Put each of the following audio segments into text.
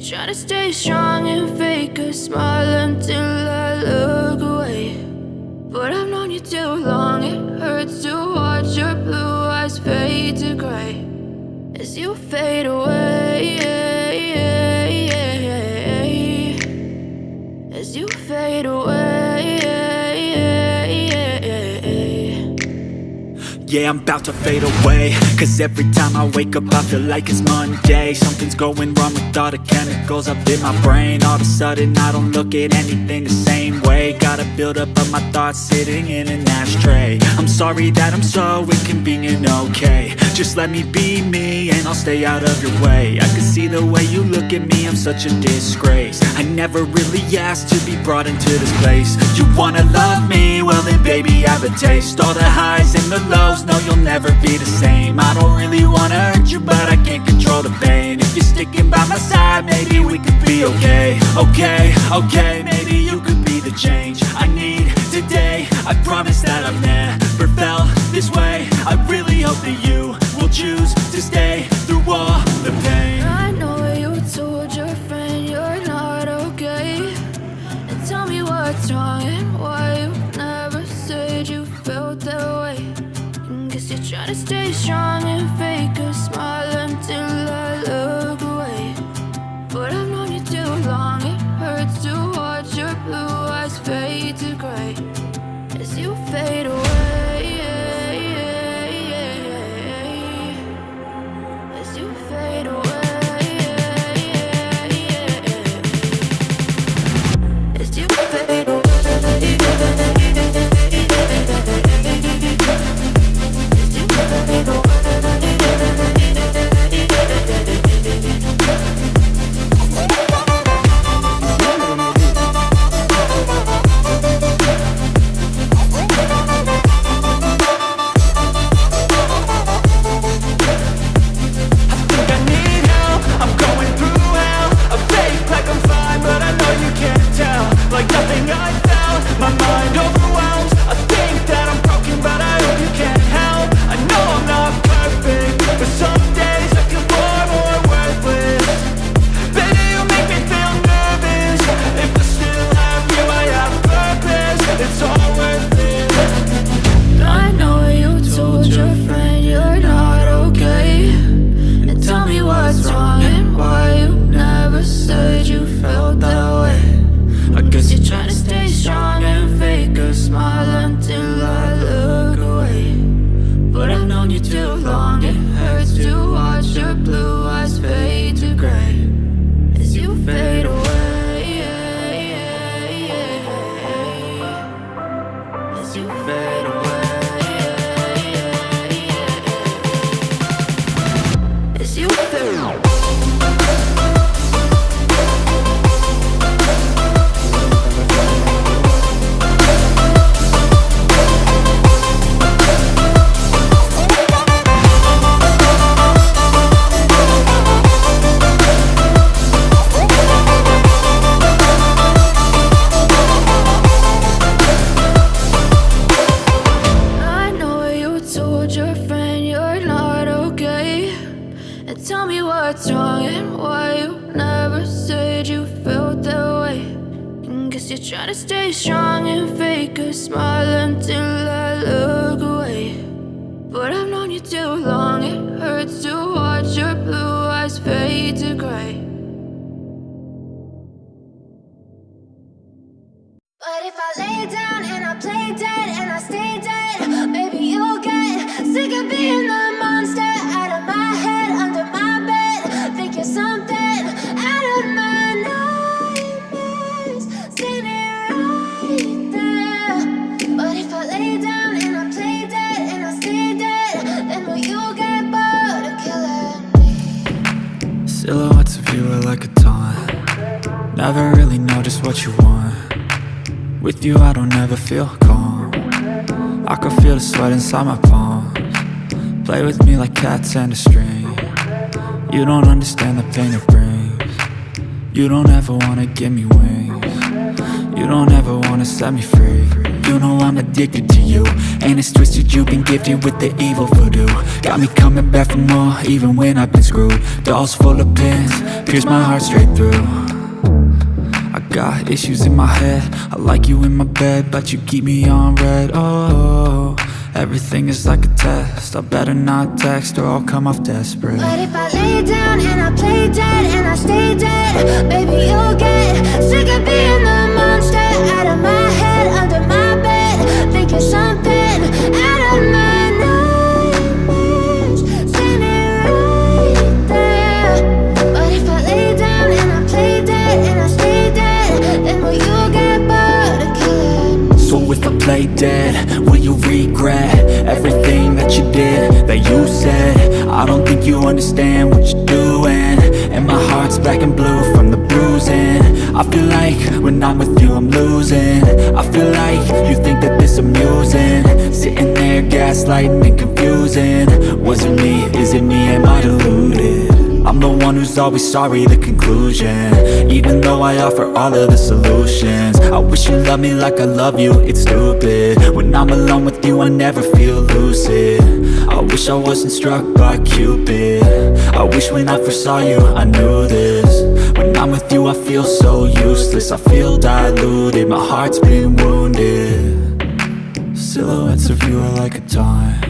Try to stay strong and fake a smile until I look away. But I've known you too long, it hurts to watch your blue eyes fade to gray as you fade away, as you fade away. Yeah, I'm about to fade away, cause every time I wake up I feel like it's Monday. Something's going wrong with all the chemicals up in my brain. All of a sudden I don't look at anything the same way. Got a build-up of my thoughts sitting in an ashtray. I'm sorry that I'm so inconvenient, okay. Just let me be me and I'll stay out of your way. I can see the way you look at me, I'm such a disgrace. I never really asked to be brought into this place. You wanna love me? Well then baby I have a taste. All the highs and the lows, no, you'll never be the same. I don't really wanna hurt you, but I can't control the pain. If you're sticking by my side, maybe we could be okay. Okay, maybe you could be the change I need today. I promise that I've never felt this way. I really hope that you will choose to stay through all the pain. I know you told your friend you're not okay, and tell me what's wrong and why you never said you felt that way. Guess you're trying to stay strong and fake a smile until I look away. But I've known you too long, it hurts to watch your blue eyes fade to gray as you fade away, as you fade away, as you fade away. Try to stay strong and fake a smile until I look away. But I've known you too long, it hurts to watch your blue eyes fade to gray. But if I lay down and I play dead and I stay dead, maybe you'll get sick of being the monster out of my head, under my bed. Think you're something out of my nightmares, standing right there. But if I lay down and I play dead and I stay dead, then will you get bored of killing me? Silhouettes of you are like a taunt. Never really know just what you want. With you I don't ever feel calm. I can feel the sweat inside my palms. Play with me like cats and a string. You don't understand the pain it brings. You don't ever wanna give me wings. You don't ever wanna set me free. You know I'm addicted to you, and it's twisted, you've been gifted with the evil voodoo. Got me coming back for more, even when I've been screwed. Dolls full of pins, pierce my heart straight through. I got issues in my head, I like you in my bed, but you keep me on red. Oh, everything is like a test, I better not text or I'll come off desperate. But if I lay down and I play dead and I stay dead, baby, you'll get sick of being the monster out of my head, under my bed. Think you're something out of my nightmares, standing right there. But if I lay down and I play dead and I stay dead, then will you get bored of killing? So if I play dead, will you regret everything that you did, that you said? I don't think you understand what you're doing, and my heart's black and blue from the bruising. I feel like when I'm with you I'm losing. I feel like you think that this amusing, sitting there gaslighting and confusing. Was it me? Is it me? Am I deluded? I'm the one who's always sorry, the conclusion, even though I offer all of the solutions. I wish you loved me like I love you, it's stupid. When I'm alone with you I never feel lucid. I wish I wasn't struck by Cupid. I wish when I first saw you I knew this. When I'm with you I feel so useless, I feel diluted, my heart's been wounded. Silhouettes of you are like a taunt,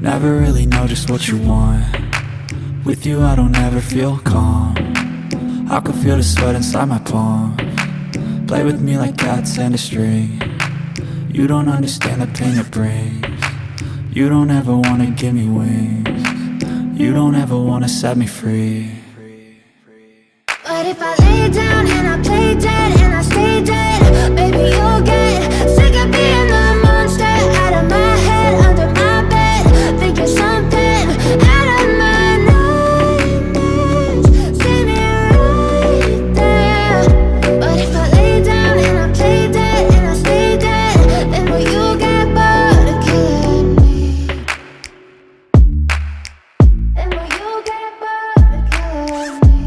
never really know just what you want. With you I don't ever feel calm, I can feel the sweat inside my palm. Play with me like cats and a string, you don't understand the pain it brings. You don't ever wanna give me wings, you don't ever wanna set me free. But if I lay down and I play dead and I stay dead, baby, you'll get sick of being the monster out of my head, under my bed. Think you're something out of my nightmares, standing right there. But if I lay down and I play dead and I stay dead, then will you get bored of killing me? Then will you get bored of killing me?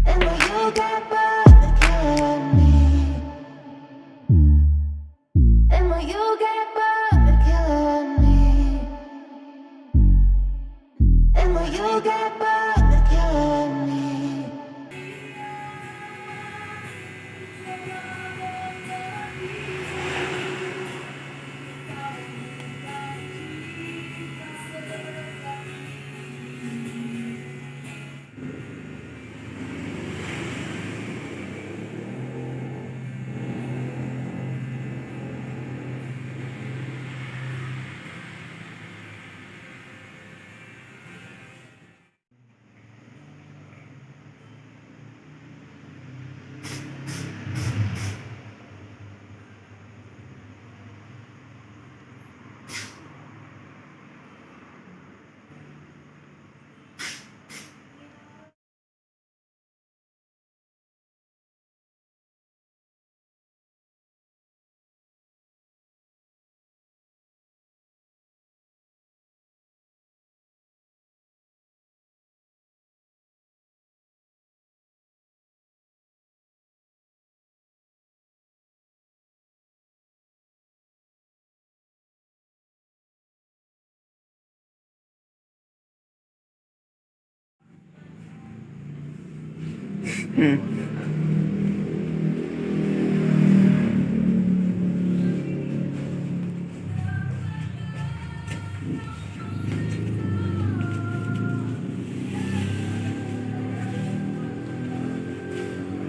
And will you get bored of killing me? And will you get bored of killing me? And will you get bored of killing me?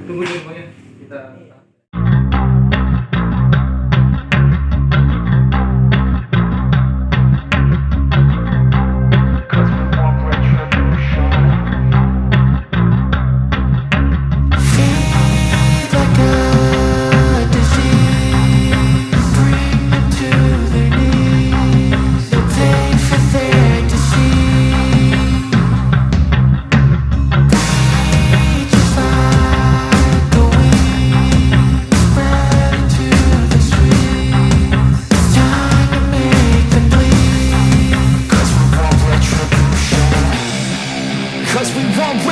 Tunggu dulu semuanya, kita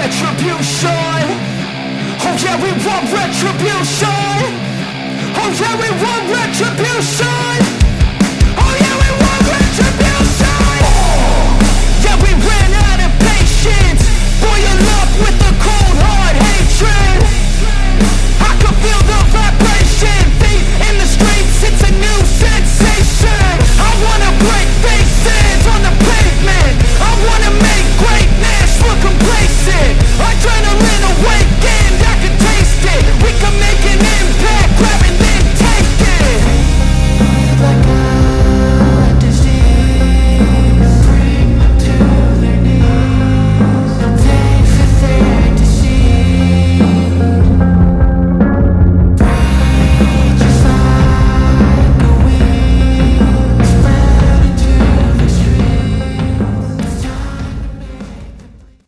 retribution. Oh yeah, we want retribution. Oh yeah, we want retribution.